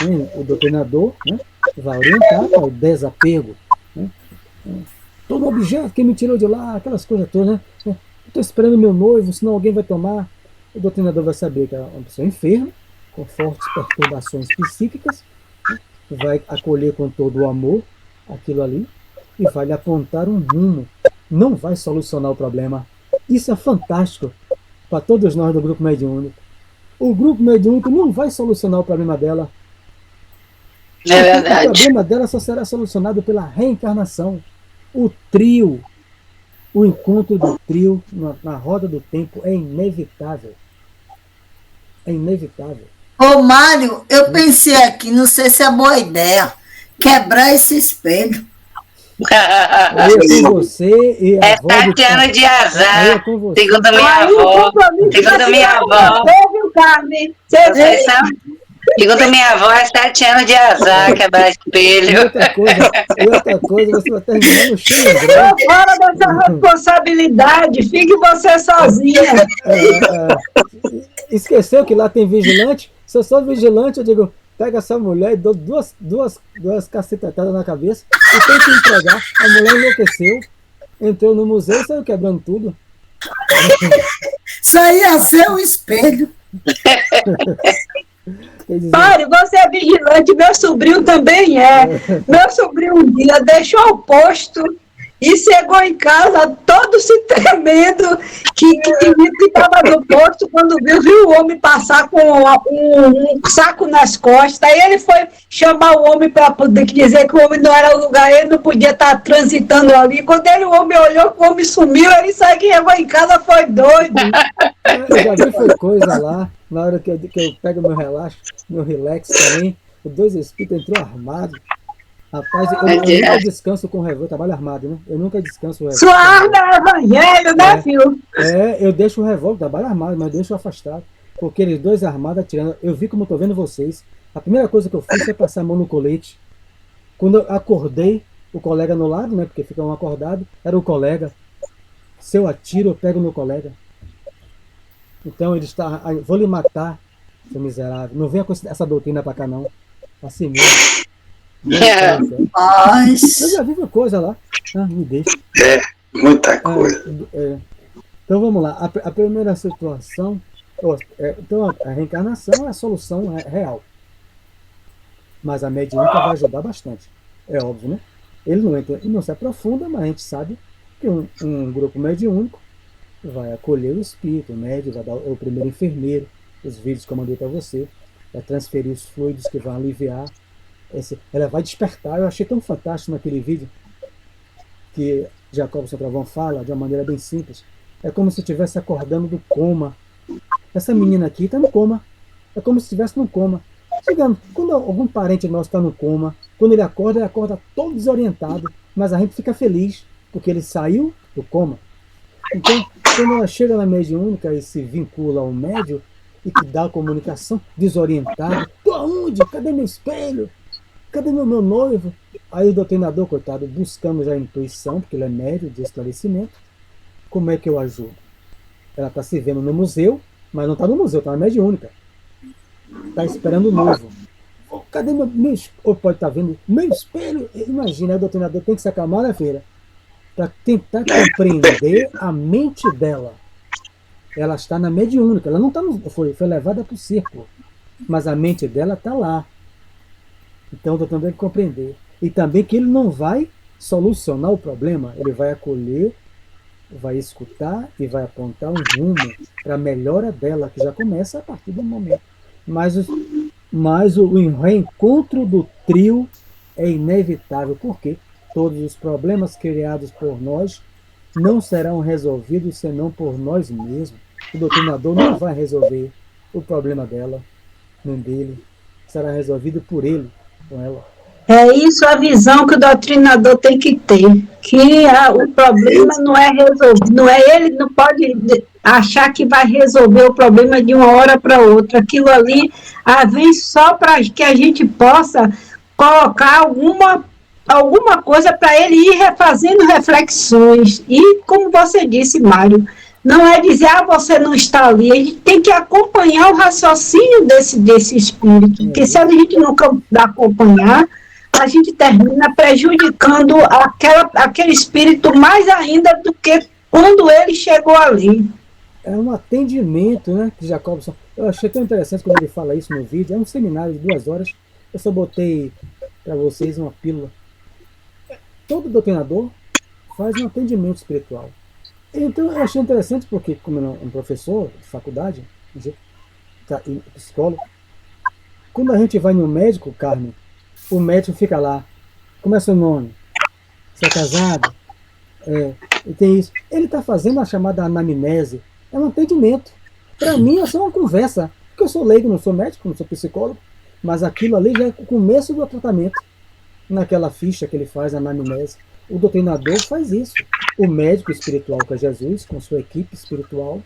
né? O doutrinador, né, vai orientar para o desapego, né? Todo objeto que me tirou de lá, aquelas coisas todas, né? Estou esperando meu noivo, senão alguém vai tomar. O doutrinador vai saber que é uma pessoa enferma, com fortes perturbações psíquicas, né? Vai acolher com todo o amor aquilo ali e vai lhe apontar um rumo. Não vai solucionar o problema. Isso é fantástico para todos nós do grupo mediúnico. O grupo mediúnico não vai solucionar o problema dela. É verdade. O problema dela só será solucionado pela reencarnação. O trio, o encontro do trio na roda do tempo é inevitável. É inevitável. Ô, Mário, eu pensei aqui, não sei se é boa ideia, quebrar esse espelho. Eu com você e a avó 7 anos de azar, segundo minha Aí o avó. compromisso Segundo da minha senhora avó. viu, Carmen? Você vê? Vocês sabem? Segundo minha avó, é 7 anos de azar quebrar E espelho. outra coisa, você vai terminar no chão. Tô fora dessa responsabilidade, fique você sozinha. Esqueceu que lá tem vigilante? Se eu sou vigilante, eu digo, pega essa mulher e dou duas cacetetadas na cabeça e tem que entregar. A mulher enlouqueceu, entrou no museu e saiu quebrando tudo. Isso aí ia ser um espelho. Mário, você é vigilante, meu sobrinho também é. Meu sobrinho um dia deixou o posto e chegou em casa todo se tremendo, que estava no posto, quando viu o homem passar com um saco nas costas. Aí ele foi chamar o homem para poder dizer que o homem não era o lugar, ele não podia estar transitando ali. Quando o homem olhou que o homem sumiu, ele saiu que chegou em casa, foi doido. Eu já vi foi coisa lá, na hora que eu pego meu relax também, os dois espíritos entrou armado. Rapaz, eu nunca descanso com revólver, eu trabalho armado, né? Eu nunca descanso com revólver. Sua arma é evangelho, né, filho? Eu deixo o revólver, trabalho armado, mas deixo afastado. Porque eles dois armados atirando. Eu vi como eu tô vendo vocês. A primeira coisa que eu fiz foi passar a mão no colete. Quando eu acordei, o colega no lado, né? Porque fica um acordado, era o colega. Se eu atiro, eu pego no colega. Então ele está. Vou lhe matar, seu miserável. Não venha com essa doutrina pra cá, não. Assim mesmo. Mas... Eu já vi uma coisa lá. Me deixa. Muita coisa. Então vamos lá. A primeira situação. Então a reencarnação é a solução real. Mas a mediúnica vai ajudar bastante. É óbvio, né? Ele não entra e não se aprofunda, mas a gente sabe que um grupo mediúnico vai acolher o espírito, o médium vai dar o primeiro enfermeiro, os vídeos que eu mandei para você, vai transferir os fluidos que vão aliviar. Ela vai despertar. Eu achei tão fantástico naquele vídeo que Jacobson Trovão fala de uma maneira bem simples. É como se estivesse acordando do coma. Essa menina aqui está no coma. É como se estivesse no coma. Chegando, quando algum parente nosso está no coma, quando ele acorda todo desorientado, mas a gente fica feliz porque ele saiu do coma. Então, quando ela chega na mediúnica e se vincula ao médium e que dá a comunicação desorientado, tô aonde? Cadê meu espelho? Cadê meu noivo? Aí o doutrinador, coitado, buscamos a intuição, porque ele é médium de esclarecimento. Como é que eu ajudo? Ela está se vendo no museu, mas não está no museu, está na mediúnica. Está esperando o noivo. Cadê meu ou pode estar vendo meu espelho? Imagina, o doutrinador tem que se acalmar, né, filha? Para tentar compreender a mente dela. Ela está na mediúnica, ela não está foi levada para o círculo, mas a mente dela está lá. Então o doutor tem que compreender. E também que ele não vai solucionar o problema, ele vai acolher, vai escutar e vai apontar um rumo para a melhora dela, que já começa a partir do momento. Mas o reencontro do trio é inevitável, porque todos os problemas criados por nós não serão resolvidos senão por nós mesmos. O doutrinador não vai resolver o problema dela, nem dele. Será resolvido por ele, com ela. É isso a visão que o doutrinador tem que ter, que o problema não é resolvido, ele não pode achar que vai resolver o problema de uma hora para outra. Aquilo ali vem só para que a gente possa colocar alguma coisa para ele ir fazendo reflexões. E, como você disse, Mário, não é dizer, você não está ali, a gente tem que acompanhar o raciocínio desse espírito, porque se a gente nunca acompanhar, a gente termina prejudicando aquele espírito mais ainda do que quando ele chegou ali. É um atendimento, né, que Jacobson... Eu achei tão interessante quando ele fala isso no vídeo. É um seminário de 2 horas. Eu só botei para vocês uma pílula. Todo doutrinador faz um atendimento espiritual. Então eu achei interessante porque, como um professor de faculdade, psicólogo, quando a gente vai no médico, Carmen, o médico fica lá. Como é seu nome? Você é casado? E tem isso. Ele está fazendo a chamada anamnese. É um atendimento. Para mim é só uma conversa. Porque eu sou leigo, não sou médico, não sou psicólogo. Mas aquilo ali já é o começo do tratamento. Naquela ficha que ele faz, a anamnese. O doutrinador faz isso. O médico espiritual, que é Jesus, com sua equipe espiritual,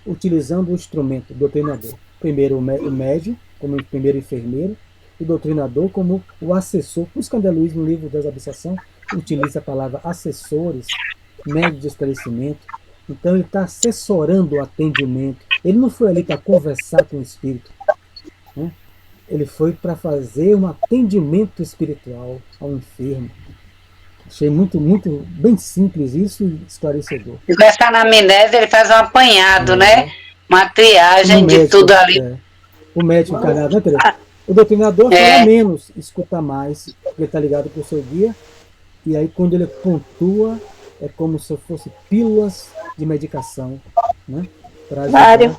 utilizando o instrumento, o doutrinador. Primeiro o médium, como o primeiro enfermeiro, o doutrinador como o assessor. Por isso que André Luiz, no livro das Obsessões, utiliza a palavra assessores, médios de esclarecimento. Então ele está assessorando o atendimento. Ele não foi ali para conversar com o espírito, né? Ele foi para fazer um atendimento espiritual ao enfermo. Achei muito, muito bem simples isso e esclarecedor. E nessa anamnese ele faz um apanhado, né? Uma triagem de tudo ali. O médico encarnado, né, Tereza? O doutrinador fala menos, escuta mais, porque está ligado com o seu guia. E aí quando ele pontua, é como se fosse pílulas de medicação, né? Mário.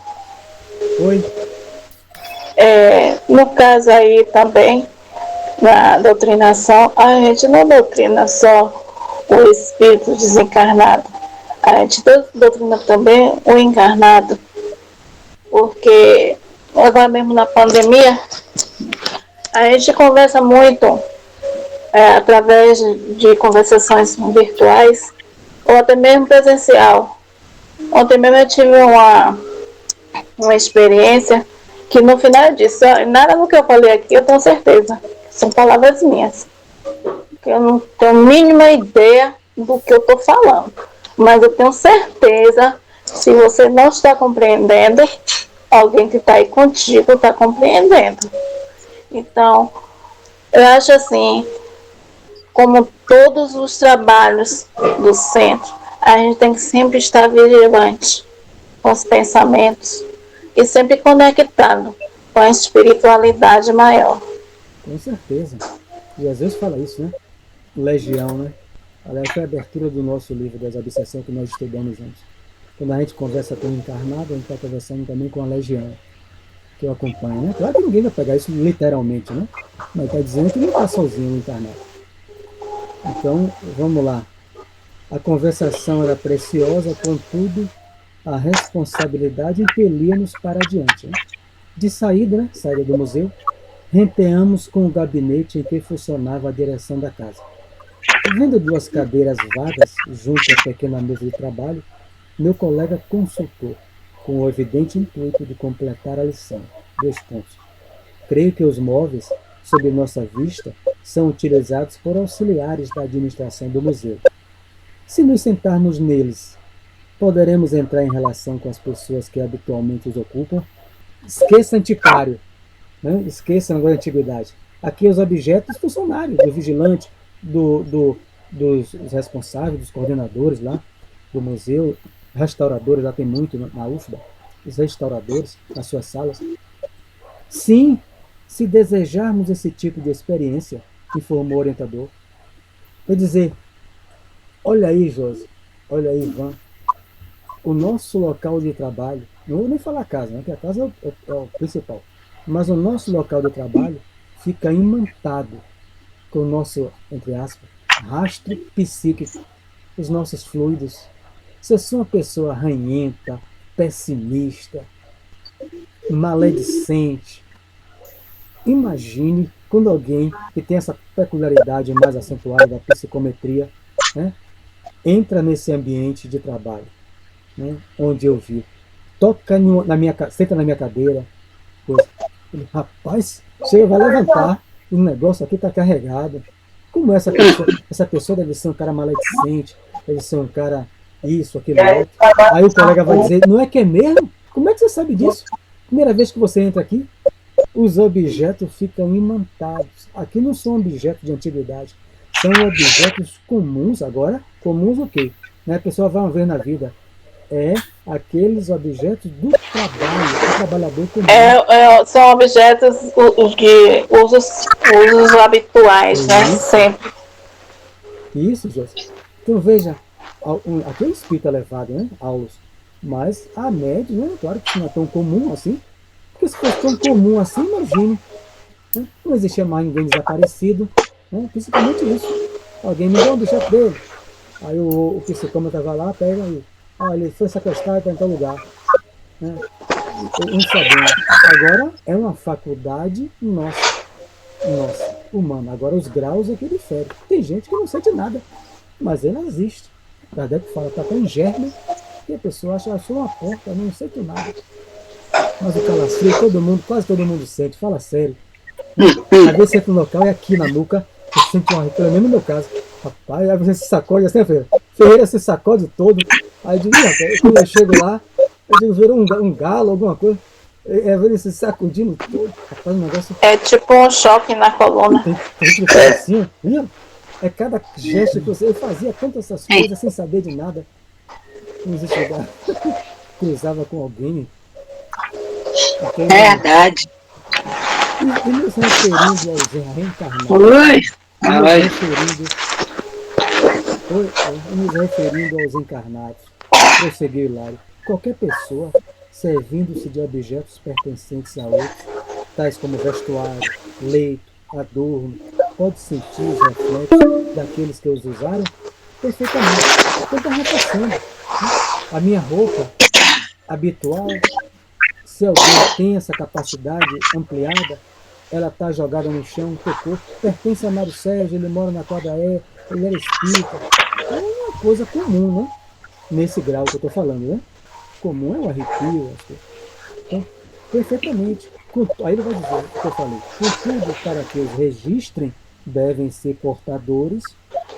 Oi. No caso aí também, na doutrinação, a gente não doutrina só o espírito desencarnado, a gente doutrina também o encarnado, porque agora mesmo na pandemia, a gente conversa muito através de conversações virtuais, ou até mesmo presencial. Ontem mesmo eu tive uma experiência que no final disso, nada do que eu falei aqui eu tenho certeza, são palavras minhas, que eu não tenho a mínima ideia do que eu estou falando, mas eu tenho certeza, se você não está compreendendo, alguém que está aí contigo está compreendendo. Então, eu acho assim, como todos os trabalhos do centro, a gente tem que sempre estar vigilante com os pensamentos e sempre conectado com a espiritualidade maior. Com certeza. Jesus fala isso, né? Legião, né? Aliás, foi a abertura do nosso livro das obsessões que nós estudamos juntos. Quando a gente conversa com o encarnado, a gente está conversando também com a legião que eu acompanho, né? Claro que ninguém vai pegar isso literalmente, né? Mas está dizendo que não está sozinho no encarnado. Então, vamos lá. A conversação era preciosa, contudo, a responsabilidade impelia-nos para adiante. Né? De saída, né? Saída do museu, renteamos com o gabinete em que funcionava a direção da casa. Vendo duas cadeiras vagas junto à pequena mesa de trabalho, meu colega consultou, com o evidente intuito de completar a lição. 2 pontos. Creio que os móveis, sob nossa vista, são utilizados por auxiliares da administração do museu. Se nos sentarmos neles, poderemos entrar em relação com as pessoas que habitualmente os ocupam. Esqueça antiquário, né? Esqueça a antiguidade. Aqui os objetos funcionários, do vigilante, dos responsáveis, dos coordenadores lá do museu, restauradores, lá tem muito na UFBA, os restauradores nas suas salas. Sim, se desejarmos esse tipo de experiência, informou o orientador. Quer dizer, olha aí, Josi, olha aí, Ivan, o nosso local de trabalho, não vou nem falar casa, né, porque a casa é o principal, mas o nosso local de trabalho fica imantado com o nosso, entre aspas, rastro psíquico, os nossos fluidos. Se eu sou uma pessoa ranhenta, pessimista, maledicente, imagine quando alguém que tem essa peculiaridade mais acentuada da psicometria, né, entra nesse ambiente de trabalho, né, onde eu vivo, senta na minha cadeira, coisa. Ele, rapaz, você vai levantar, o negócio aqui está carregado. Como essa pessoa? Essa pessoa deve ser um cara maledicente, deve ser um cara isso, aquilo outro. Aí o colega vai dizer, não é que é mesmo? Como é que você sabe disso? Primeira vez que você entra aqui, os objetos ficam imantados. Aqui não são objetos de antiguidade, são objetos comuns agora. Comuns o quê? Né? A pessoa vai ver na vida. É aqueles objetos do trabalho, do trabalhador comum. São objetos de usos habituais, né? Sempre. Isso, José. Então veja, aqui é espírito elevado, né? Aulas. Mas a média, né? Claro que isso não é tão comum assim. Porque se fosse tão comum assim, imagine. Né? Não existia mais ninguém desaparecido. Né? Principalmente isso. Alguém me deu um objeto dele. Aí o psicômetro estava lá, pega e... ele foi sequestrado para em tal lugar. Né? Um sabendo. Agora é uma faculdade nossa, humana. Agora os graus é que diferem. Tem gente que não sente nada, mas ele existe. Kardec fala, está tão em germe que a pessoa acha, achou uma porta, não sinto nada. Mas o calafrio, quase todo mundo sente, fala sério. Às vezes você entra no local e aqui na nuca, você sente uma arrepio, mesmo no meu caso. Rapaz, aí você se sacode assim, Ferreira se sacode todo. Aí eu digo, quando eu chego lá, eu digo, virou um galo, alguma coisa. Ele se sacudindo todo. Rapaz, um negócio... É tipo um choque na coluna. Tem que ficar assim, viu? É cada gesto que você... Eu fazia tantas essas coisas sem saber de nada. Quando você chegava, cruzava com alguém. Então, Verdade. E nos referindo ao reencarnado. Oi. Nos referindo aos encarnados, prosseguiu Hilário, qualquer pessoa, servindo-se de objetos pertencentes a outros, tais como vestuário, leito, adorno, pode sentir os reflexos daqueles que os usaram perfeitamente. Então está repassando. Né? A minha roupa habitual, se alguém tem essa capacidade ampliada, ela está jogada no chão, tocou, pertence a Mário Sérgio, ele mora na quadra E, ele era espírita. É uma coisa comum, né? Nesse grau que eu estou falando, né? Comum é o arrepio, acho que. Então, perfeitamente. Aí ele vai dizer o que eu falei. Contudo, para que os registrem, devem ser portadores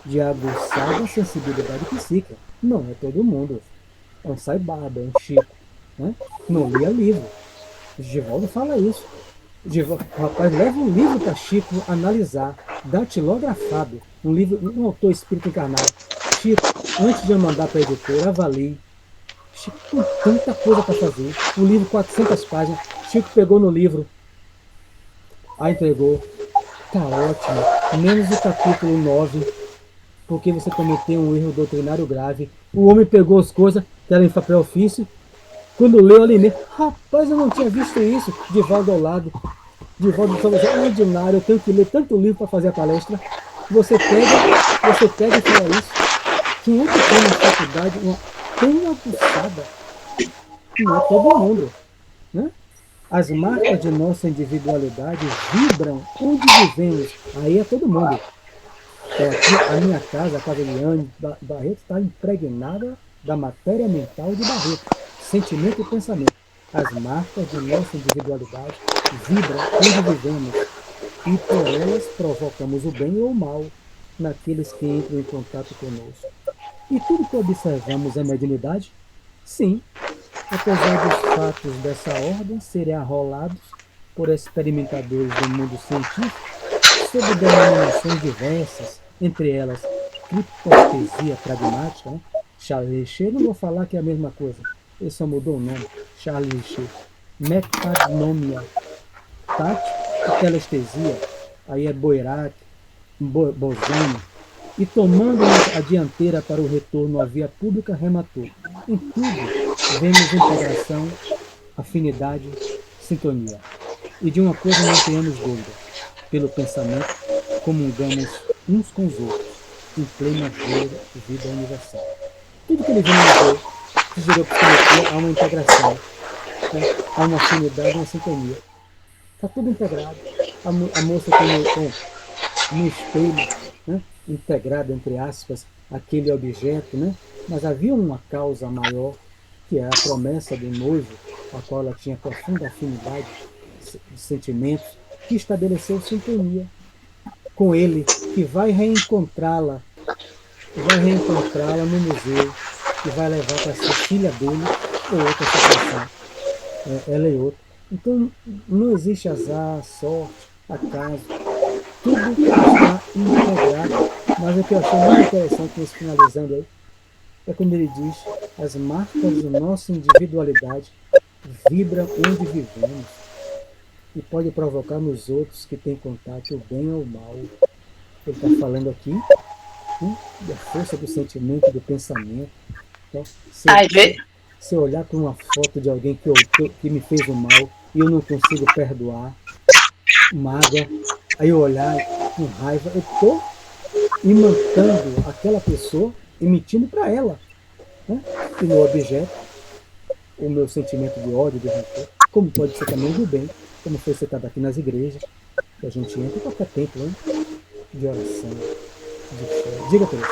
de aguçada sensibilidade psíquica. Não é todo mundo. É um Saibarba, é um Chico. Né? Não lia livro. Givaldo fala isso. O rapaz leva um livro para Chico analisar, datilografado, um autor espírito encarnado. Chico, antes de eu mandar para a editora, avalie. Chico tem tanta coisa para fazer. O livro, 400 páginas. Chico pegou no livro, a entregou. Tá ótimo. Menos o capítulo 9, porque você cometeu um erro doutrinário grave. O homem pegou as coisas, que era em papel ofício. Quando leu ali mesmo, rapaz, eu não tinha visto isso. Divaldo ao lado. Divaldo falou assim, é ordinário, eu tenho que ler tanto livro para fazer a palestra. Você pega e fala isso. Quem é que tem na faculdade tem uma puxada? Não é todo mundo. Né? As marcas de nossa individualidade vibram onde vivemos. Aí é todo mundo. Aqui, a minha casa, a casa de Anne Barreto, está impregnada da matéria mental de Barreto. Sentimento e pensamento. As marcas de nossa individualidade vibram onde vivemos e por elas provocamos o bem ou o mal naqueles que entram em contato conosco. E tudo que observamos é mediunidade? Sim, apesar dos fatos dessa ordem serem arrolados por experimentadores do mundo científico sob denominações diversas, entre elas criptostesia pragmática, né? Charles Richer, não vou falar que é a mesma coisa, ele só mudou o nome, Charles Richer, metagnomia, tátil e telestesia, aí é Boirac, Bosani, e tomando a dianteira para o retorno à via pública, rematou. Em tudo, vemos integração, afinidade, sintonia. E de uma coisa não tenhamos dúvida. Pelo pensamento, comungamos uns com os outros, em plena vida universal. Tudo que ele vem dizer, que gerou psicologia, há uma integração, né? Há uma afinidade, uma sintonia. Está tudo integrado. A moça tem no espelho, né? Integrado, entre aspas, aquele objeto, né? Mas havia uma causa maior, que é a promessa do noivo, a qual ela tinha profunda afinidade de sentimentos, que estabeleceu sintonia com ele, que vai reencontrá-la no museu, que vai levar para ser filha dele ou outra situação, ela e outra. Então, não existe azar, sorte, acaso, tudo está integrado. Mas o que eu achei muito interessante, nesse finalizando aí, é quando ele diz: as marcas de nossa individualidade vibram onde vivemos e pode provocar nos outros que têm contato o bem ou o mal. Ele está falando aqui, né, da força do sentimento e do pensamento. Então, se eu olhar para uma foto de alguém que me fez o mal e eu não consigo perdoar, mágoa, aí eu olhar com raiva, eu estou imantando aquela pessoa, emitindo para ela, né? E no objeto, o meu sentimento de ódio, de rancor, como pode ser também do bem, como foi citado aqui nas igrejas, que a gente entra em qualquer tempo, né? De oração, de fé. Diga, Teresa.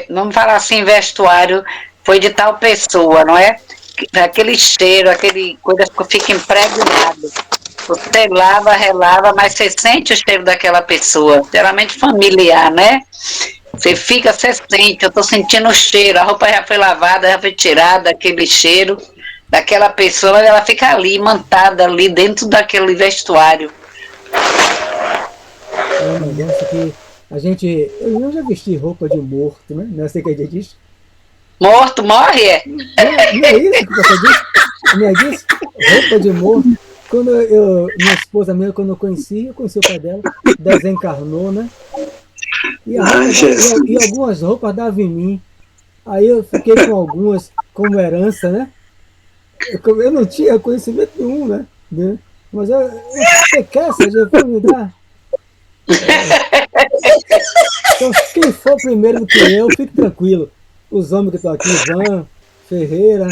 Vamos falar assim, vestuário foi de tal pessoa, não é? Aquele cheiro, aquele coisa que fica impregnado. Você lava, relava, mas você sente o cheiro daquela pessoa, geralmente familiar, né? Você sente, eu estou sentindo o cheiro, a roupa já foi lavada, já foi tirada, aquele cheiro daquela pessoa, ela fica ali, imantada ali dentro daquele vestuário. É um negócio que eu já vesti roupa de morto, né? Não sei o que é disso. Morto, morre? Não é isso que você disse? Não é disso? Roupa de morto. Quando minha esposa mesmo, quando eu conheci o pai dela, desencarnou, né? E algumas roupas davam em mim. Aí eu fiquei com algumas como herança, né? Eu não tinha conhecimento nenhum, né? Mas você quer, seja, para me dar? Então, quem for primeiro do que eu, fique tranquilo. Os homens que estão aqui, Ivan, Ferreira.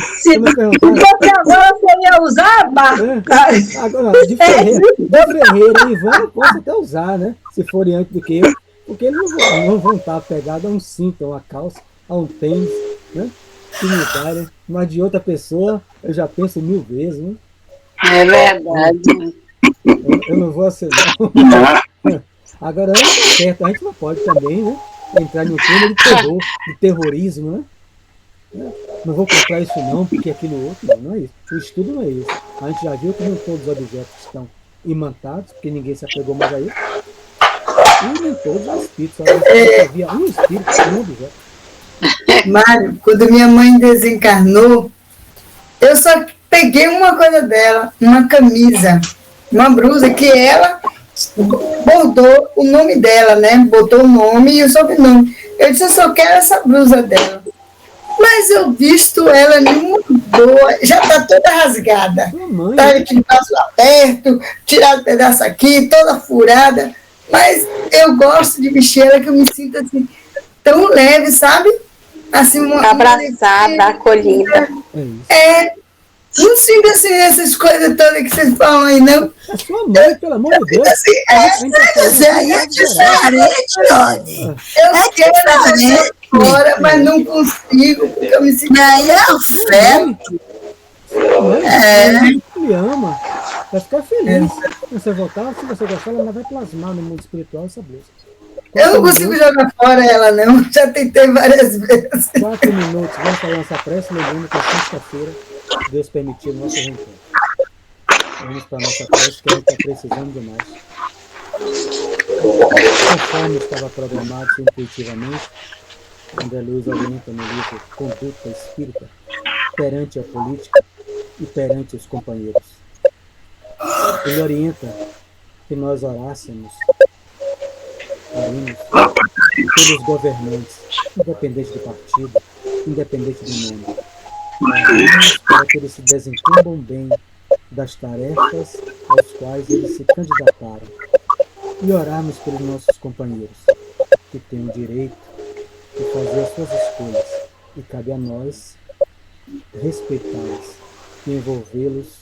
Porque agora você ia usar, Agora, de Ferreira e Ivan, eu posso até usar, né? Se forem antes do que eu, porque eles não vão estar apegados a um cinto, a uma calça, a um tênis, né? Mas de outra pessoa, eu já penso 1000 vezes, né? É verdade. Eu não vou aceitar. Agora, é certo, a gente não pode também, né? Entrar no tema de terror, de terrorismo, né? Não vou comprar isso não, porque aquilo outro, não é isso. O estudo não é isso. A gente já viu que nem todos os objetos estão imantados, porque ninguém se apegou mais a ele. E nem todos os espíritos. Havia um espírito, um objeto. Mário, quando minha mãe desencarnou, eu só peguei uma coisa dela, uma camisa, uma blusa que ela bordou o nome dela, né? Botou o nome e o sobrenome. Eu disse, eu só quero essa blusa dela. Mas eu visto ela numa boa, já está toda rasgada. Está aqui de braço aberto, tirado um pedaço aqui, toda furada. Mas eu gosto de vestir ela, que eu me sinto assim, tão leve, sabe? Assim, abraçada, acolhida. Não sinto assim essas coisas todas que vocês falam aí, não. A sua mãe, pelo amor de Deus. Assim, aí é diferente, Rony. Eu quero fora, mas não consigo, porque eu me sinto. Aí é o certo. Me ama. Vai ficar feliz. Se você voltar, se você gostar, ela vai plasmar no mundo espiritual essa blusa. Eu não consigo jogar fora ela, não. Já tentei várias vezes. 4 minutos. Vamos fazer essa prece, lembrando que é sexta-feira, Deus permitiu o nosso reencontro. Vamos para a nossa prece, que a gente está precisando demais. Conforme estava programado intuitivamente, André Luiz orienta no livro Conduta Espírita, perante a política e perante os companheiros. Ele orienta que nós orássemos pelos governantes, independente do partido, independente do nome. Oramos para que eles se desincumbam bem das tarefas aos quais eles se candidataram. E orarmos pelos nossos companheiros, que têm o direito de fazer as suas escolhas, e cabe a nós respeitá-los e envolvê-los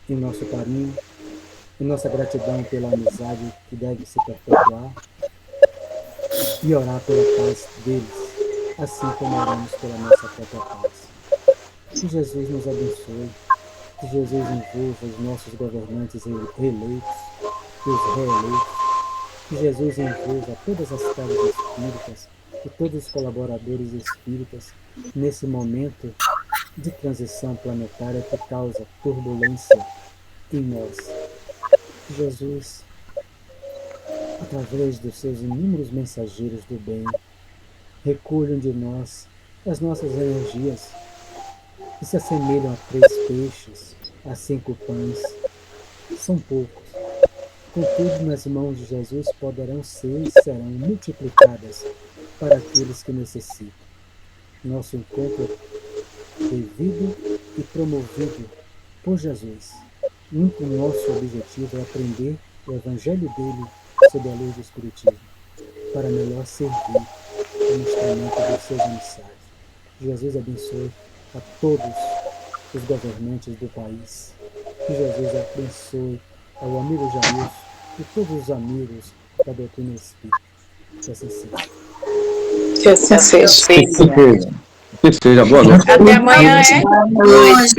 em nosso carinho, em nossa gratidão pela amizade que deve se perpetuar, e orar pela paz deles, assim como oramos pela nossa própria paz. Que Jesus nos abençoe, que Jesus envolva os nossos governantes eleitos e os reeleitos, que Jesus envolva todas as casas espíritas e todos os colaboradores espíritas nesse momento de transição planetária que causa turbulência em nós. Que Jesus, através dos seus inúmeros mensageiros do bem, recolham de nós as nossas energias que se assemelham a 3 peixes, a 5 pães. São poucos. Contudo, nas mãos de Jesus poderão ser e serão multiplicadas para aqueles que necessitam. Nosso encontro é devido e promovido por Jesus. O único nosso objetivo é aprender o Evangelho dele sob a luz do Espiritismo, para melhor servir como instrumento dos seus emissários. Jesus abençoe a todos os governantes do país. Que Jesus abençoe ao amigo Jair e todos os amigos da doutrina espírita. Que assim seja. Que assim seja. Que seja. Boa noite. Até amanhã, Boa noite.